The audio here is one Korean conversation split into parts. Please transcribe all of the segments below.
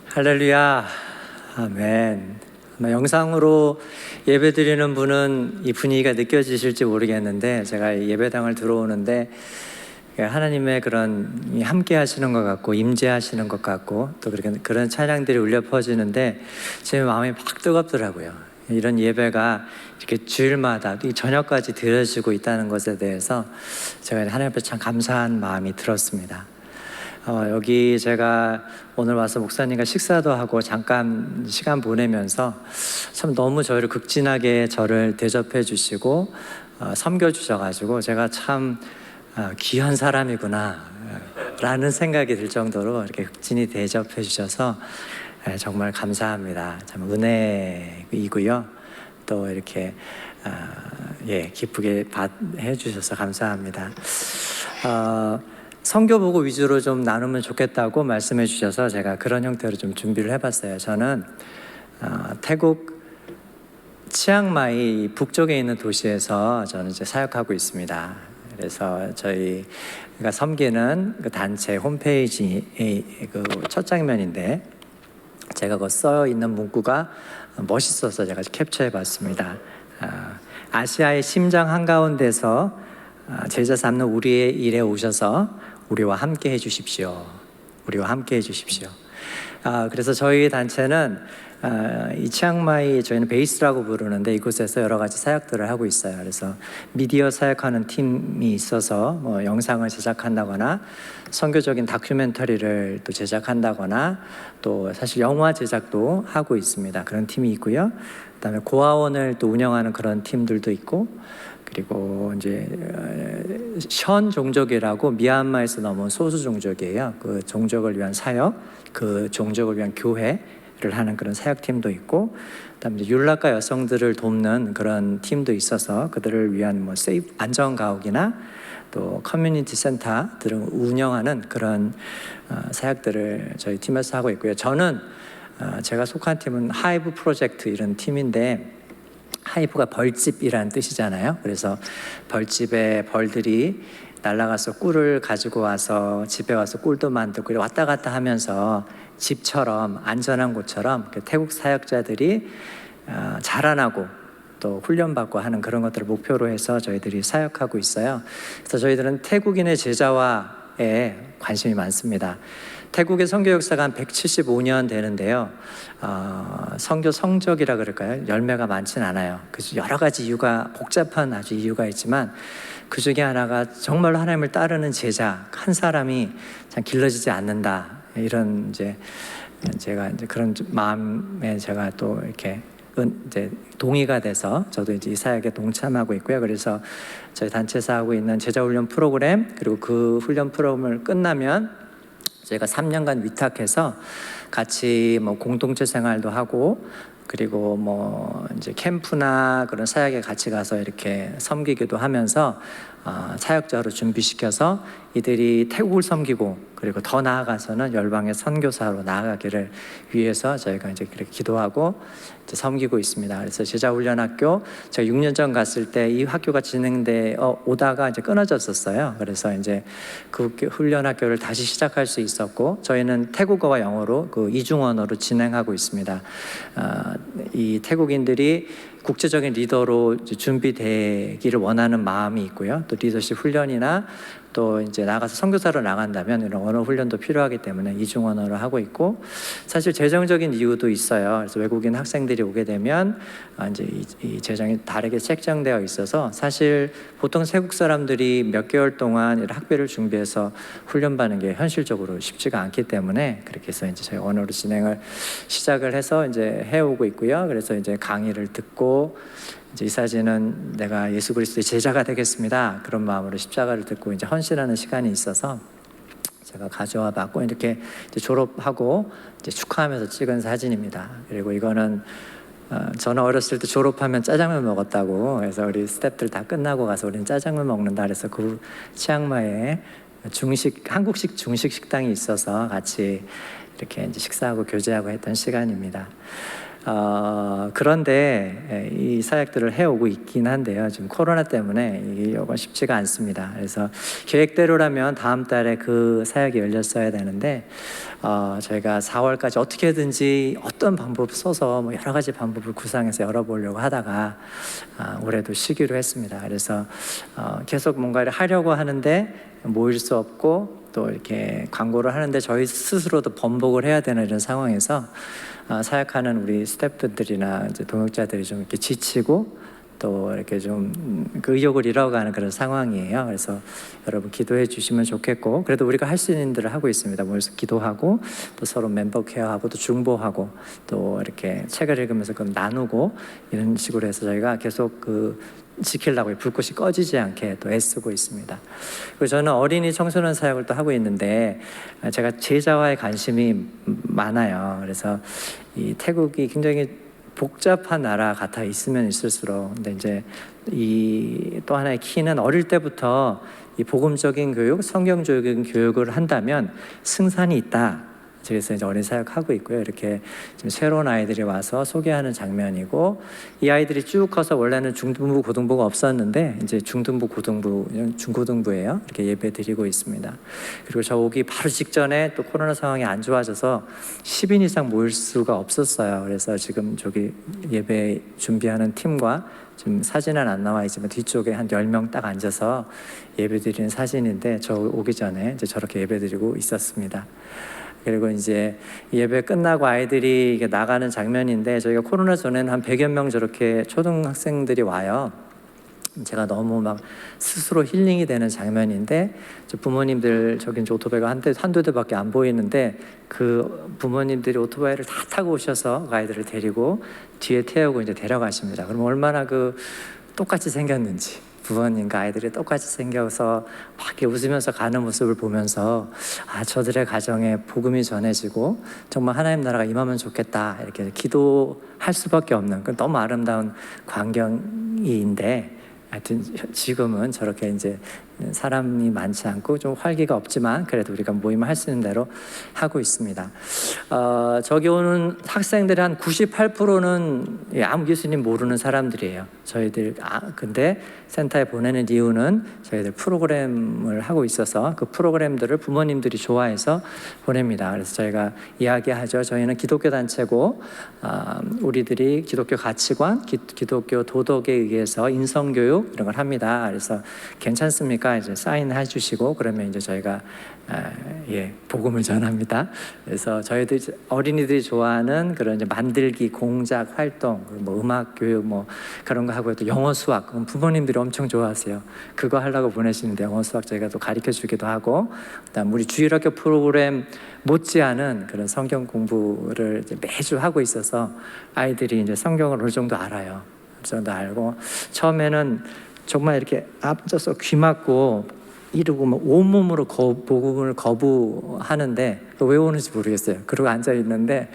할렐루야, 아멘. 아마 영상으로 예배드리는 분은 이 분위기가 느껴지실지 모르겠는데, 제가 예배당을 들어오는데 하나님의 그런 함께 하시는 것 같고 임재하시는 것 같고 또 그런 찬양들이 울려 퍼지는데 제 마음이 막 뜨겁더라고요. 이런 예배가 이렇게 주일마다 이 저녁까지 드려지고 있다는 것에 대해서 제가 하나님 앞에 참 감사한 마음이 들었습니다. 여기 제가 오늘 와서 목사님과 식사도 하고 잠깐 시간 보내면서 참 너무 저를 극진하게 저를 대접해 주시고 섬겨 주셔가지고 제가 참 귀한 사람이구나 라는 생각이 들 정도로 이렇게 극진히 대접해 주셔서 정말 감사합니다. 참 은혜이고요. 또 이렇게 기쁘게 해 주셔서 감사합니다. 선교 보고 위주로 좀 나누면 좋겠다고 말씀해 주셔서 제가 그런 형태로 좀 준비를 해봤어요. 저는 태국 치앙마이 북쪽에 있는 도시에서 저는 이제 사역하고 있습니다. 그래서 저희가 섬기는 그 단체 홈페이지의 그 첫 장면인데 제가 그 써 있는 문구가 멋있어서 제가 캡처해봤습니다. 아시아의 심장 한가운데서 제자 삼는 우리의 일에 오셔서 우리와 함께 해주십시오. 우리와 함께 해주십시오. 그래서 저희 단체는 이 치앙마이 저희는 베이스라고 부르는데 이곳에서 여러 가지 사역들을 하고 있어요. 그래서 미디어 사역하는 팀이 있어서 뭐 영상을 제작한다거나 선교적인 다큐멘터리를 또 제작한다거나 또 사실 영화 제작도 하고 있습니다. 그런 팀이 있고요. 그다음에 고아원을 또 운영하는 그런 팀들도 있고, 그리고 이제 션 종족이라고 미얀마에서 넘은 소수 종족이에요. 그 종족을 위한 사역, 그 종족을 위한 교회를 하는 그런 사역팀도 있고, 그다음에 율라카 여성들을 돕는 그런 팀도 있어서 그들을 위한 뭐 세이프 안전가옥이나 또 커뮤니티 센터들을 운영하는 그런 사역들을 저희 팀에서 하고 있고요. 저는 제가 속한 팀은 하이브 프로젝트 이런 팀인데, 하이브가 벌집이라는 뜻이잖아요. 그래서 벌집에 벌들이 날아가서 꿀을 가지고 와서 집에 와서 꿀도 만들고 왔다 갔다 하면서 집처럼 안전한 곳처럼 태국 사역자들이 자라나고 또 훈련받고 하는 그런 것들을 목표로 해서 저희들이 사역하고 있어요. 그래서 저희들은 태국인의 제자화에 관심이 많습니다. 태국의 선교 역사가 한 175년 되는데요. 선교 성적이라 그럴까요? 열매가 많지는 않아요. 그래서 여러 가지 이유가 복잡한 아주 이유가 있지만 그 중에 하나가 정말로 하나님을 따르는 제자 한 사람이 참 길러지지 않는다. 이런 제가 그런 마음에 제가 또 이렇게 이제 동의가 돼서 저도 이제 이 사역에 동참하고 있고요. 그래서 저희 단체에서 하고 있는 제자 훈련 프로그램, 그리고 그 훈련 프로그램을 끝나면 저희가 3년간 위탁해서 같이 뭐 공동체 생활도 하고, 그리고 뭐 이제 캠프나 그런 사역에 같이 가서 이렇게 섬기기도 하면서 사역자로 준비시켜서 이들이 태국을 섬기고 그리고 더 나아가서는 열방의 선교사로 나아가기를 위해서 저희가 이제 그렇게 기도하고 이제 섬기고 있습니다. 그래서 제자훈련학교 제가 6년 전 갔을 때 이 학교가 진행돼 오다가 이제 끊어졌었어요. 그래서 이제 그 훈련학교를 다시 시작할 수 있었고, 저희는 태국어와 영어로 그 이중 언어로 진행하고 있습니다. 이 태국인들이 국제적인 리더로 준비되기를 원하는 마음이 있고요. 또 리더십 훈련이나 또 이제 나가서 선교사로 나간다면 이런 언어 훈련도 필요하기 때문에 이중 언어를 하고 있고, 사실 재정적인 이유도 있어요. 그래서 외국인 학생들이 오게 되면 이제 이 재정이 다르게 책정되어 있어서 사실 보통 태국 사람들이 몇 개월 동안 이런 학비를 준비해서 훈련받는 게 현실적으로 쉽지가 않기 때문에 그렇게 해서 이제 저희 언어로 진행을 시작을 해서 이제 해오고 있고요. 그래서 이제 강의를 듣고 이제 이 사진은 내가 예수 그리스도의 제자가 되겠습니다. 그런 마음으로 십자가를 듣고 이제 헌신하는 시간이 있어서 제가 가져와 봤고, 이렇게 이제 졸업하고 이제 축하하면서 찍은 사진입니다. 그리고 이거는 저는 어렸을 때 졸업하면 짜장면 먹었다고, 그래서 우리 스태프들 다 끝나고 가서 우리는 짜장면 먹는다 그래서 그 치앙마이에 한국식 중식 식당이 있어서 같이 이렇게 이제 식사하고 교제하고 했던 시간입니다. 그런데 이 사역들을 해오고 있긴 한데요. 지금 코로나 때문에 이건 쉽지가 않습니다. 그래서 계획대로라면 다음 달에 그 사역이 열렸어야 되는데 저희가 4월까지 어떻게든지 어떤 방법을 써서 뭐 여러 가지 방법을 구상해서 열어보려고 하다가 올해도 쉬기로 했습니다. 그래서 계속 뭔가를 하려고 하는데 모일 수 없고 또 이렇게 광고를 하는데 저희 스스로도 번복을 해야 되는 이런 상황에서 사역하는 우리 스태프들이나 이제 동역자들이 좀 이렇게 지치고 또 이렇게 좀 그 의욕을 잃어가는 그런 상황이에요. 그래서 여러분 기도해 주시면 좋겠고, 그래도 우리가 할 수 있는 일을 하고 있습니다. 모여서 기도하고 또 서로 멤버 케어하고 또 중보하고 또 이렇게 책을 읽으면서 그걸 나누고 이런 식으로 해서 저희가 계속 지키려고 불꽃이 꺼지지 않게 또 애쓰고 있습니다. 그리고 저는 어린이 청소년 사역을 또 하고 있는데 제가 제자와의 관심이 많아요. 그래서 이 태국이 굉장히 복잡한 나라 같아 있으면 있을수록, 근데 이제 이 또 하나의 키는 어릴 때부터 이 복음적인 교육, 성경적인 교육을 한다면 승산이 있다. 그래서 이제 어린 사역하고 있고요. 이렇게 지금 새로운 아이들이 와서 소개하는 장면이고, 이 아이들이 쭉 커서 원래는 중등부, 고등부가 없었는데 이제 중등부, 고등부, 중고등부예요. 이렇게 예배 드리고 있습니다. 그리고 저 오기 바로 직전에 또 코로나 상황이 안 좋아져서 10인 이상 모일 수가 없었어요. 그래서 지금 저기 예배 준비하는 팀과 지금 사진은 안 나와 있지만 뒤쪽에 한 10명 딱 앉아서 예배 드리는 사진인데, 저 오기 전에 이제 저렇게 예배 드리고 있었습니다. 그리고 이제 예배 끝나고 아이들이 이게 나가는 장면인데, 저희가 코로나 전에는 한 100여 명 저렇게 초등학생들이 와요. 제가 너무 막 스스로 힐링이 되는 장면인데, 부모님들 저기 이제 오토바이가 한두 대밖에 안 보이는데 그 부모님들이 오토바이를 다 타고 오셔서 아이들을 데리고 뒤에 태우고 이제 데려가십니다. 그럼 얼마나 똑같이 생겼는지, 부모님과 아이들이 똑같이 생겨서 막 이렇게 웃으면서 가는 모습을 보면서 저들의 가정에 복음이 전해지고 정말 하나님 나라가 임하면 좋겠다, 이렇게 기도할 수밖에 없는 너무 아름다운 광경인데, 하여튼 지금은 저렇게 이제 사람이 많지 않고 좀 활기가 없지만 그래도 우리가 모임을 할 수 있는 대로 하고 있습니다. 저기 오는 학생들의 한 98%는 아무 예수님 모르는 사람들이에요. 저희들 근데 센터에 보내는 이유는 저희들 프로그램을 하고 있어서 그 프로그램들을 부모님들이 좋아해서 보냅니다. 그래서 저희가 이야기하죠. 저희는 기독교 단체고 우리들이 기독교 가치관, 기독교 도덕에 의해서 인성교육 이런 걸 합니다. 그래서 괜찮습니까? 이제 사인해 주시고 그러면 이제 저희가 복음을 전합니다. 그래서 저희들 어린이들이 좋아하는 그런 이제 만들기, 공작 활동, 뭐 음악 교육 뭐 그런 거 하고, 또 영어 수학 부모님들이 엄청 좋아하세요. 그거 하려고 보내시는데 영어 수학 저희가 또 가르쳐 주기도 하고, 그다음 우리 주일학교 프로그램 못지않은 그런 성경 공부를 이제 매주 하고 있어서 아이들이 이제 성경을 어느 정도 알아요. 어느 정도 알고, 처음에는 정말 이렇게 앞서서 귀 막고 이러고 막 온몸으로 복음을 거부하는데 왜 오는지 모르겠어요. 그러고 앉아 있는데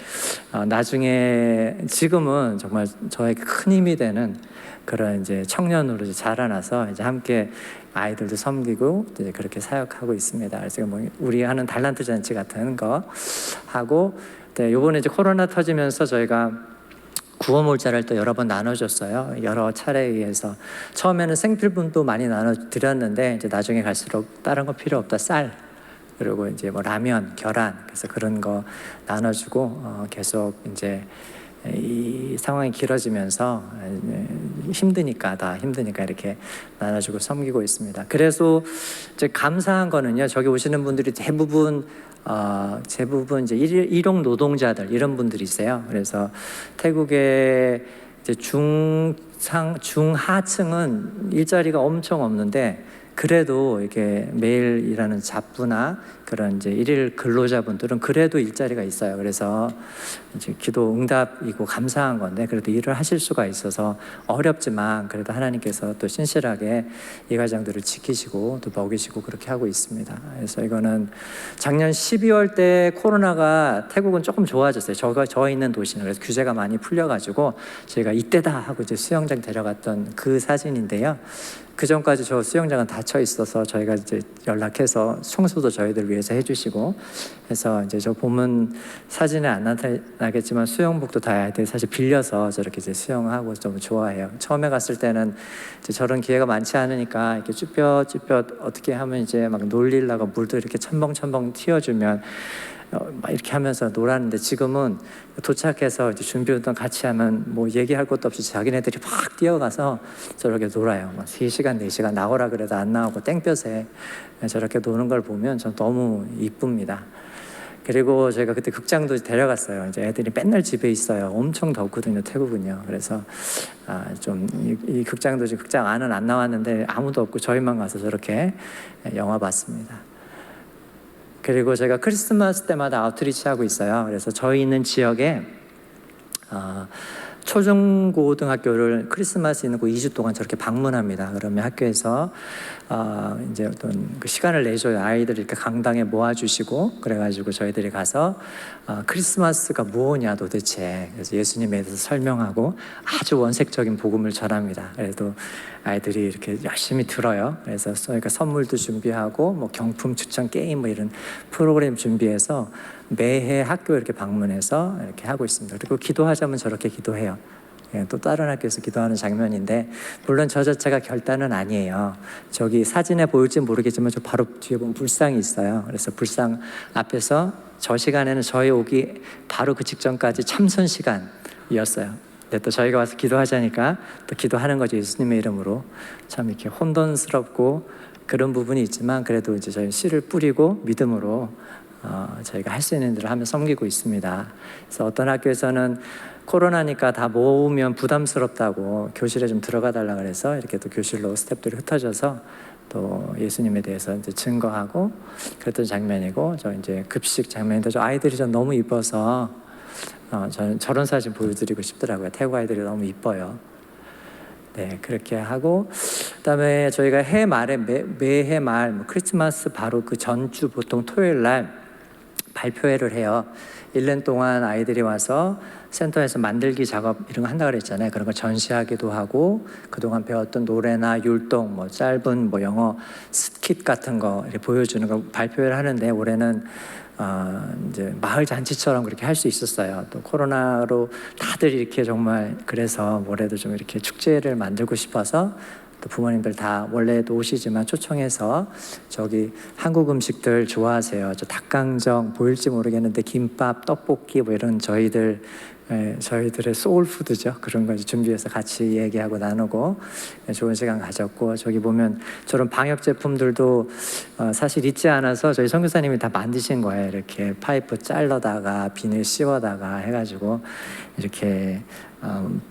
나중에 지금은 정말 저에게 큰 힘이 되는 그런 이제 청년으로 이제 자라나서 이제 함께 아이들도 섬기고 이제 그렇게 사역하고 있습니다. 그래서 뭐 우리 하는 달란트 잔치 같은 거 하고, 이번에 이제 코로나 터지면서 저희가 구호 몰자를 또 여러 번 나눠줬어요. 여러 차례에 의해서 처음에는 생필품도 많이 나눠드렸는데 이제 나중에 갈수록 다른 거 필요 없다, 쌀 그리고 이제 뭐 라면, 계란, 그래서 그런 거 나눠주고 계속 이제 이 상황이 길어지면서 힘드니까 이렇게 나눠주고 섬기고 있습니다. 그래서 이제 감사한 거는요, 저기 오시는 분들이 대부분 이제 일용 노동자들 이런 분들이세요. 그래서 태국의 이제 중하층은 일자리가 엄청 없는데 그래도 이렇게 매일 일하는 잡부나 그런 이제 일일 근로자분들은 그래도 일자리가 있어요. 그래서 이제 기도 응답이고 감사한 건데 그래도 일을 하실 수가 있어서 어렵지만 그래도 하나님께서 또 신실하게 이 가정들을 지키시고 또 먹이시고 그렇게 하고 있습니다. 그래서 이거는 작년 12월 때 코로나가 태국은 조금 좋아졌어요. 저 있는 도시는. 그래서 규제가 많이 풀려가지고 저희가 이때다 하고 이제 수영장 데려갔던 그 사진인데요. 그 전까지 저 수영장은 닫혀 있어서 저희가 이제 연락해서 청소도 저희들 위해서 해주시고 해서 이제 저 보면 사진에 안 나타나겠지만 수영복도 다 아이들이 사실 빌려서 저렇게 이제 수영하고 좀 좋아해요. 처음에 갔을 때는 이제 저런 기회가 많지 않으니까 이렇게 쭈뼛쭈뼛 어떻게 하면 이제 막 놀리려고 물도 이렇게 첨벙첨벙 튀어주면 막 이렇게 하면서 놀았는데 지금은 도착해서 이제 준비 운동 같이 하면 뭐 얘기할 것도 없이 자기네들이 막 뛰어가서 저렇게 놀아요. 막 3시간, 4시간 나오라 그래도 안 나오고 땡볕에 저렇게 노는 걸 보면 전 너무 이쁩니다. 그리고 제가 그때 극장도 데려갔어요. 이제 애들이 맨날 집에 있어요. 엄청 덥거든요, 태국은요. 그래서 좀 이 극장도 지금 극장 안은 안 나왔는데 아무도 없고 저희만 가서 저렇게 영화 봤습니다. 그리고 제가 크리스마스 때마다 아웃리치 하고 있어요. 그래서 저희 있는 지역에 초중고등학교를 크리스마스 있는 거 2주 동안 저렇게 방문합니다. 그러면 학교에서 이제 어떤 그 시간을 내줘요. 아이들 이렇게 강당에 모아주시고 그래가지고 저희들이 가서 크리스마스가 뭐냐 도대체, 그래서 예수님에 대해서 설명하고 아주 원색적인 복음을 전합니다. 그래도 아이들이 이렇게 열심히 들어요. 그래서 저희가 선물도 준비하고 뭐 경품 추천 게임 뭐 이런 프로그램 준비해서 매해 학교 이렇게 방문해서 이렇게 하고 있습니다. 그리고 기도하자면 저렇게 기도해요. 또 다른 학교에서 기도하는 장면인데 물론 저 자체가 결단은 아니에요. 저기 사진에 보일지 모르겠지만 저 바로 뒤에 보면 불상이 있어요. 그래서 불상 앞에서 저 시간에는 저희 오기 바로 그 직전까지 참선 시간이었어요. 근데 또 저희가 와서 기도하자니까 또 기도하는 거죠. 예수님의 이름으로. 참 이렇게 혼돈스럽고 그런 부분이 있지만 그래도 이제 저희 씨를 뿌리고 믿음으로 저희가 할 수 있는 일을 하며 섬기고 있습니다. 그래서 어떤 학교에서는 코로나니까 다 모으면 부담스럽다고 교실에 좀 들어가 달라 그래서 이렇게 또 교실로 스태프들이 흩어져서 또 예수님에 대해서 이제 증거하고 그랬던 장면이고, 저 이제 급식 장면인데 저 아이들이 전 너무 이뻐서 저는 저런 사진 보여드리고 싶더라고요. 태국 아이들이 너무 이뻐요. 네, 그렇게 하고 그다음에 저희가 해 말에 매해 말 크리스마스 바로 그 전주 보통 토요일 날 발표회를 해요. 1년 동안 아이들이 와서 센터에서 만들기 작업 이런 거 한다고 그랬잖아요. 그런 거 전시하기도 하고 그동안 배웠던 노래나 율동, 뭐 짧은 뭐 영어 스킷 같은 거 이렇게 보여주는 거 발표를 하는데 올해는 이제 마을 잔치처럼 그렇게 할 수 있었어요. 또 코로나로 다들 이렇게 정말 그래서 올해도 좀 이렇게 축제를 만들고 싶어서 또 부모님들 다 원래도 오시지만 초청해서 저기 한국 음식들 좋아하세요. 저 닭강정 보일지 모르겠는데 김밥, 떡볶이 뭐 이런 저희들의 소울푸드죠. 그런 거 준비해서 같이 얘기하고 나누고 좋은 시간 가졌고, 저기 보면 저런 방역 제품들도 사실 있지 않아서 저희 선교사님이 다 만드신 거예요. 이렇게 파이프 잘라다가 비닐 씌워다가 해가지고 이렇게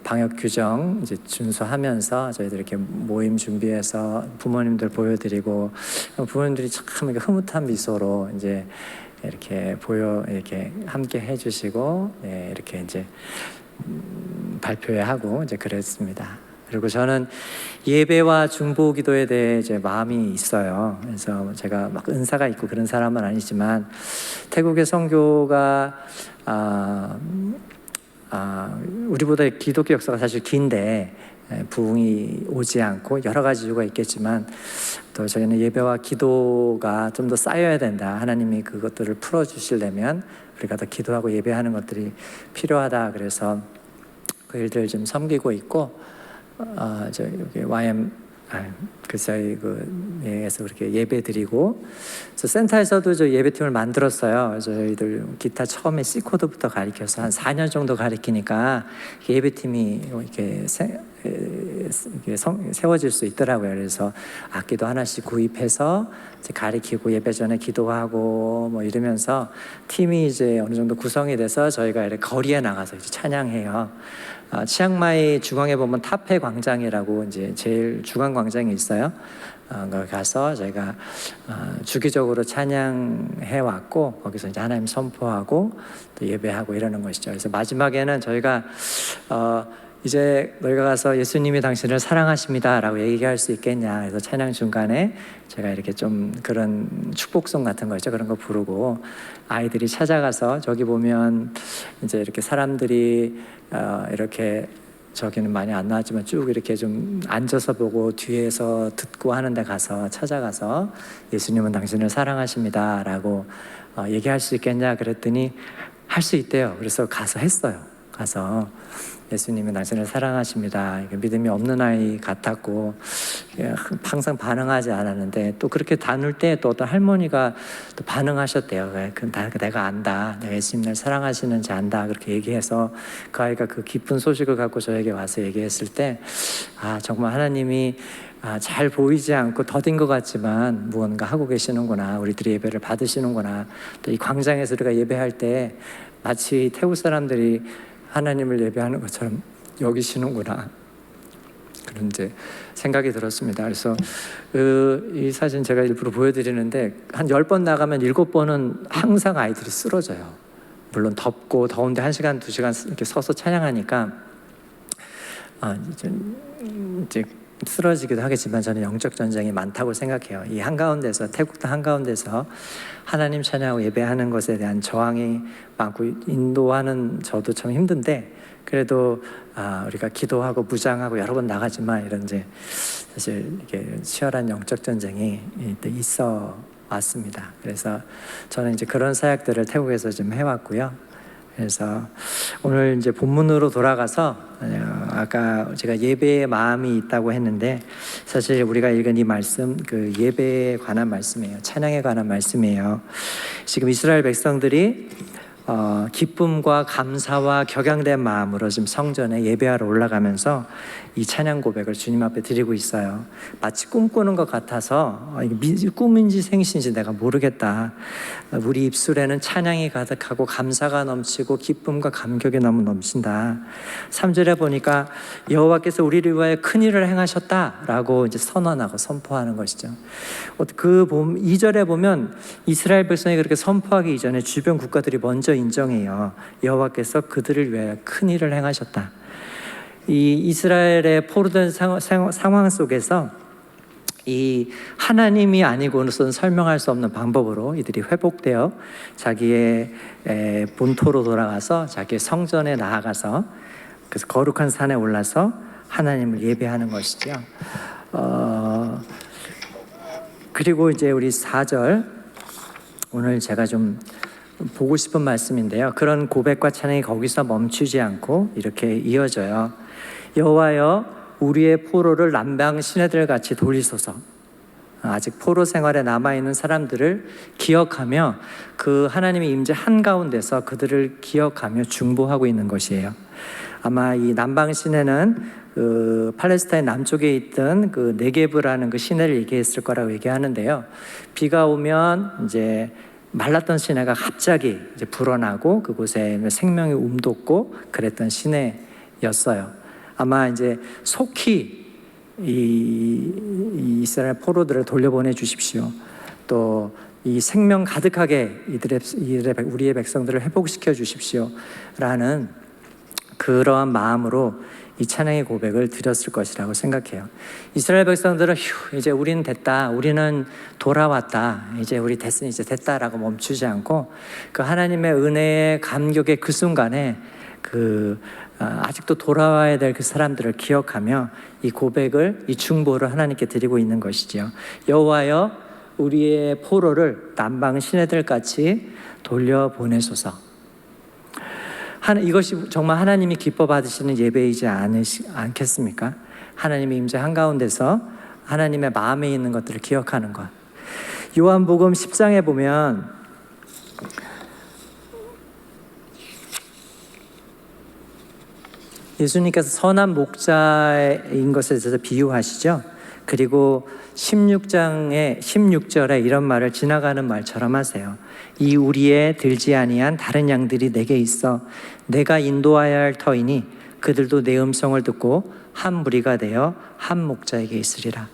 방역 규정 이제 준수하면서 저희들 이렇게 모임 준비해서 부모님들 보여드리고 부모님들이 참 이렇게 흐뭇한 미소로 이제 이렇게 이렇게 함께 해주시고 이렇게 이제 발표회 하고 이제 그랬습니다. 그리고 저는 예배와 중보 기도에 대해 이제 마음이 있어요. 그래서 제가 막 은사가 있고 그런 사람은 아니지만 태국의 선교가 우리보다 기독교 역사가 사실 긴데 부흥이 오지 않고 여러 가지 이유가 있겠지만 또 저희는 예배와 기도가 좀 더 쌓여야 된다. 하나님이 그것들을 풀어주시려면 우리가 더 기도하고 예배하는 것들이 필요하다. 그래서 그 일들을 좀 섬기고 있고 저 여기 YM 저희 에서 그렇게 예배 드리고, 그래서 센터에서도 저 예배팀을 만들었어요. 저희들 기타 처음에 C 코드부터 가르쳐서 한 4년 정도 가르치니까 예배팀이 이렇게 세워질 수 있더라고요. 그래서 악기도 하나씩 구입해서 이제 가르치고 예배 전에 기도하고 뭐 이러면서 팀이 이제 어느 정도 구성이 돼서 저희가 이렇게 거리에 나가서 이제 찬양해요. 치앙마이 중앙에 보면 타페 광장이라고 이제 제일 중앙 광장이 있어요. 거기 가서 저희가 주기적으로 찬양해 왔고 거기서 이제 하나님 선포하고 또 예배하고 이러는 것이죠. 그래서 마지막에는 저희가 이제 너희가 가서 예수님이 당신을 사랑하십니다라고 얘기할 수 있겠냐. 그래서 찬양 중간에 제가 이렇게 좀 그런 축복송 같은 거 있죠. 그런 거 부르고 아이들이 찾아가서 저기 보면 이제 이렇게 사람들이 이렇게 저기는 많이 안 나왔지만 쭉 이렇게 좀 앉아서 보고 뒤에서 듣고 하는 데 가서 찾아가서 예수님은 당신을 사랑하십니다 라고 얘기할 수 있겠냐 그랬더니 할 수 있대요. 그래서 가서 했어요. 가서 예수님은 당신을 사랑하십니다. 믿음이 없는 아이 같았고 항상 반응하지 않았는데 또 그렇게 나눌 때 또 어떤 할머니가 또 반응하셨대요. 내가 안다. 내가 예수님을 사랑하시는지 안다. 그렇게 얘기해서 그 아이가 그 기쁜 소식을 갖고 저에게 와서 얘기했을 때 정말 하나님이 잘 보이지 않고 더딘 것 같지만 무언가 하고 계시는구나. 우리들이 예배를 받으시는구나. 또 이 광장에서 우리가 예배할 때 마치 태국 사람들이 하나님을 예배하는 것처럼 여기시는구나. 그런 이제 생각이 들었습니다. 그래서 이 사진 제가 일부러 보여드리는데 한 10번 나가면 7번은 항상 아이들이 쓰러져요. 물론 덥고 더운데 1시간, 2시간 이렇게 서서 찬양하니까 이제 쓰러지기도 하겠지만 저는 영적 전쟁이 많다고 생각해요. 이 한가운데서 태국 땅 한가운데서 하나님 찬양하고 예배하는 것에 대한 저항이 많고 인도하는 저도 참 힘든데 그래도 우리가 기도하고 무장하고 여러 번 나가지만 이런 이제 사실 이게 치열한 영적 전쟁이 있어 왔습니다. 그래서 저는 이제 그런 사역들을 태국에서 좀 해왔고요. 그래서 오늘 이제 본문으로 돌아가서 아까 제가 예배의 마음이 있다고 했는데 사실 우리가 읽은 이 말씀 그 예배에 관한 말씀이에요. 찬양에 관한 말씀이에요. 지금 이스라엘 백성들이 기쁨과 감사와 격양된 마음으로 지금 성전에 예배하러 올라가면서 이 찬양 고백을 주님 앞에 드리고 있어요. 마치 꿈꾸는 것 같아서 이게 꿈인지 생신인지 내가 모르겠다. 우리 입술에는 찬양이 가득하고 감사가 넘치고 기쁨과 감격이 너무 넘친다. 3절에 보니까 여호와께서 우리를 위하여 큰 일을 행하셨다라고 이제 선언하고 선포하는 것이죠. 그 2절에 보면 이스라엘 백성이 그렇게 선포하기 이전에 주변 국가들이 먼저 인정해요. 여호와께서 그들을 위하여 큰 일을 행하셨다. 이 이스라엘의 포로된 상황 속에서 이 하나님이 아니고는 설명할 수 없는 방법으로 이들이 회복되어 자기의 본토로 돌아가서 자기의 성전에 나아가서 그래서 거룩한 산에 올라서 하나님을 예배하는 것이죠. 그리고 이제 우리 4절 오늘 제가 좀 보고 싶은 말씀인데요. 그런 고백과 찬양이 거기서 멈추지 않고 이렇게 이어져요. 여호와여 우리의 포로를 남방 시내들 같이 돌리소서. 아직 포로 생활에 남아있는 사람들을 기억하며 그 하나님의 임재 한가운데서 그들을 기억하며 중보하고 있는 것이에요. 아마 이 남방 시내는 그 팔레스타인 남쪽에 있던 그 네게브라는 그 시내를 얘기했을 거라고 얘기하는데요. 비가 오면 이제 말랐던 시내가 갑자기 이제 불어나고 그곳에 생명이 움돋고 그랬던 시내였어요. 아마 이제 속히 이 이스라엘 포로들을 돌려보내 주십시오. 또 이 생명 가득하게 우리의 백성들을 회복시켜 주십시오라는 그러한 마음으로 이 찬양의 고백을 드렸을 것이라고 생각해요. 이스라엘 백성들은 이제 우리는 됐다, 우리는 돌아왔다, 이제 우리 됐으니 이제 됐다라고 멈추지 않고 그 하나님의 은혜의 감격의 그 순간에 아직도 돌아와야 될 그 사람들을 기억하며 이 고백을, 이 중보를 하나님께 드리고 있는 것이죠. 여호와여 우리의 포로를 남방 시내들 같이 돌려보내소서. 이것이 정말 하나님이 기뻐 받으시는 예배이지 않겠습니까? 하나님의 임재 한가운데서 하나님의 마음에 있는 것들을 기억하는 것. 요한복음 10장에 보면 예수님께서 선한 목자인 것에 대해서 비유하시죠. 그리고 16절에 이런 말을 지나가는 말처럼 하세요. 이 우리에 들지 아니한 다른 양들이 내게 있어 내가 인도하여야 할 터이니 그들도 내 음성을 듣고 한 무리가 되어 한 목자에게 있으리라.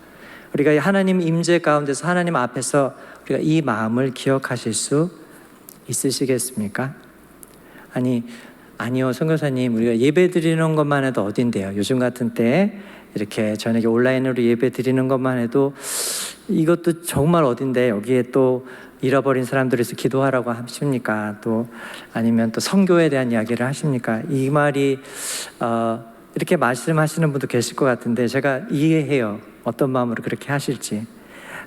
우리가 하나님 임재 가운데서 하나님 앞에서 우리가 이 마음을 기억하실 수 있으시겠습니까? 아니요, 선교사님, 우리가 예배 드리는 것만 해도 어딘데요? 요즘 같은 때에 이렇게 저녁에 온라인으로 예배 드리는 것만 해도 이것도 정말 어딘데 여기에 또 잃어버린 사람들에서 기도하라고 하십니까? 또 아니면 또 선교에 대한 이야기를 하십니까? 이 말이 이렇게 말씀하시는 분도 계실 것 같은데 제가 이해해요. 어떤 마음으로 그렇게 하실지.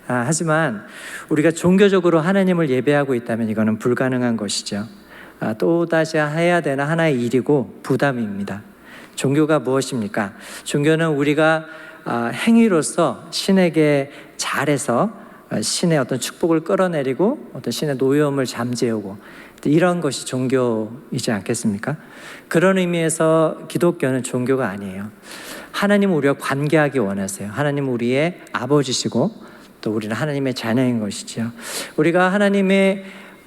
하지만 우리가 종교적으로 하나님을 예배하고 있다면 이거는 불가능한 것이죠. 또다시 해야 되는 하나의 일이고 부담입니다. 종교가 무엇입니까? 종교는 우리가 행위로서 신에게 잘해서 신의 어떤 축복을 끌어내리고 어떤 신의 노여움을 잠재우고 이런 것이 종교이지 않겠습니까? 그런 의미에서 기독교는 종교가 아니에요. 하나님은 우리와 관계하기 원하세요. 하나님은 우리의 아버지시고 또 우리는 하나님의 자녀인 것이죠. 우리가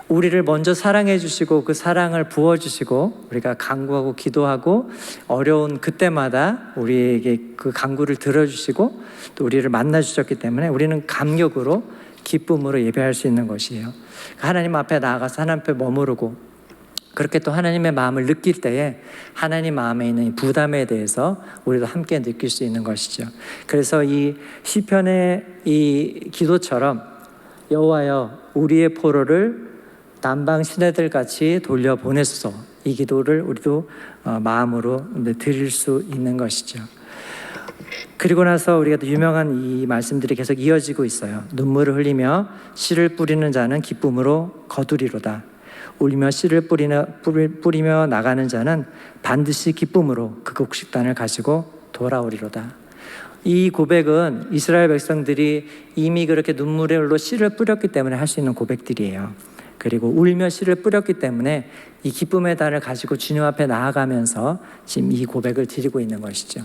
우리를 먼저 사랑해 주시고 그 사랑을 부어주시고 우리가 간구하고 기도하고 어려운 그때마다 우리에게 그 간구를 들어주시고 또 우리를 만나 주셨기 때문에 우리는 감격으로 기쁨으로 예배할 수 있는 것이에요. 하나님 앞에 나아가서 하나님 앞에 머무르고 그렇게 또 하나님의 마음을 느낄 때에 하나님 마음에 있는 이 부담에 대해서 우리도 함께 느낄 수 있는 것이죠. 그래서 이 시편의 이 기도처럼 여호와여 우리의 포로를 남방 시내들 같이 돌려보내소서, 이 기도를 우리도 마음으로 드릴 수 있는 것이죠. 그리고 나서 우리가 또 유명한 이 말씀들이 계속 이어지고 있어요. 눈물을 흘리며 씨를 뿌리는 자는 기쁨으로 거두리로다. 울며 씨를 뿌리며 나가는 자는 반드시 기쁨으로 그 곡식단을 가지고 돌아오리로다. 이 고백은 이스라엘 백성들이 이미 그렇게 눈물로 씨를 뿌렸기 때문에 할 수 있는 고백들이에요. 그리고 울며 씨를 뿌렸기 때문에 이 기쁨의 단을 가지고 주님 앞에 나아가면서 지금 이 고백을 드리고 있는 것이죠.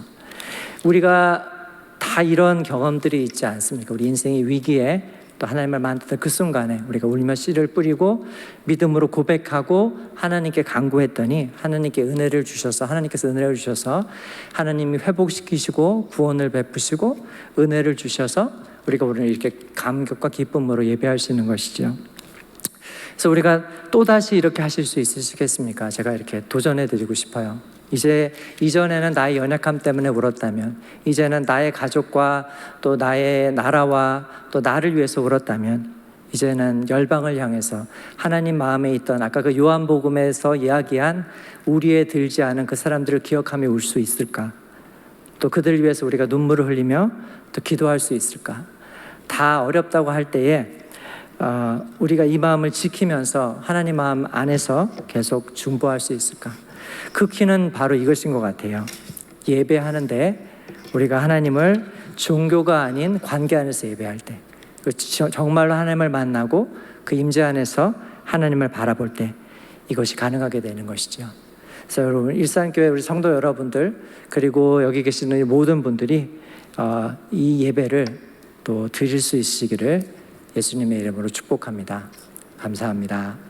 우리가 다 이런 경험들이 있지 않습니까? 우리 인생의 위기에 또 하나님을 만났던 그 순간에 우리가 울며 씨를 뿌리고 믿음으로 고백하고 하나님께 간구했더니 하나님께 은혜를 주셔서 하나님께서 은혜를 주셔서 하나님이 회복시키시고 구원을 베푸시고 은혜를 주셔서 우리가 오늘 이렇게 감격과 기쁨으로 예배할 수 있는 것이죠. 그래서 우리가 또다시 이렇게 하실 수 있으시겠습니까? 제가 이렇게 도전해 드리고 싶어요. 이전에는 나의 연약함 때문에 울었다면, 이제는 나의 가족과 또 나의 나라와 또 나를 위해서 울었다면, 이제는 열방을 향해서 하나님 마음에 있던 아까 그 요한복음에서 이야기한 우리에 들지 않은 그 사람들을 기억하며 울 수 있을까? 또 그들을 위해서 우리가 눈물을 흘리며 또 기도할 수 있을까? 다 어렵다고 할 때에 우리가 이 마음을 지키면서 하나님 마음 안에서 계속 중보할 수 있을까? 그 키는 바로 이것인 것 같아요. 예배하는데 우리가 하나님을 종교가 아닌 관계 안에서 예배할 때, 정말로 하나님을 만나고 그 임재 안에서 하나님을 바라볼 때 이것이 가능하게 되는 것이죠. 그래서 여러분, 일산교회 우리 성도 여러분들 그리고 여기 계시는 모든 분들이 이 예배를 또 드릴 수 있으시기를 예수님의 이름으로 축복합니다. 감사합니다.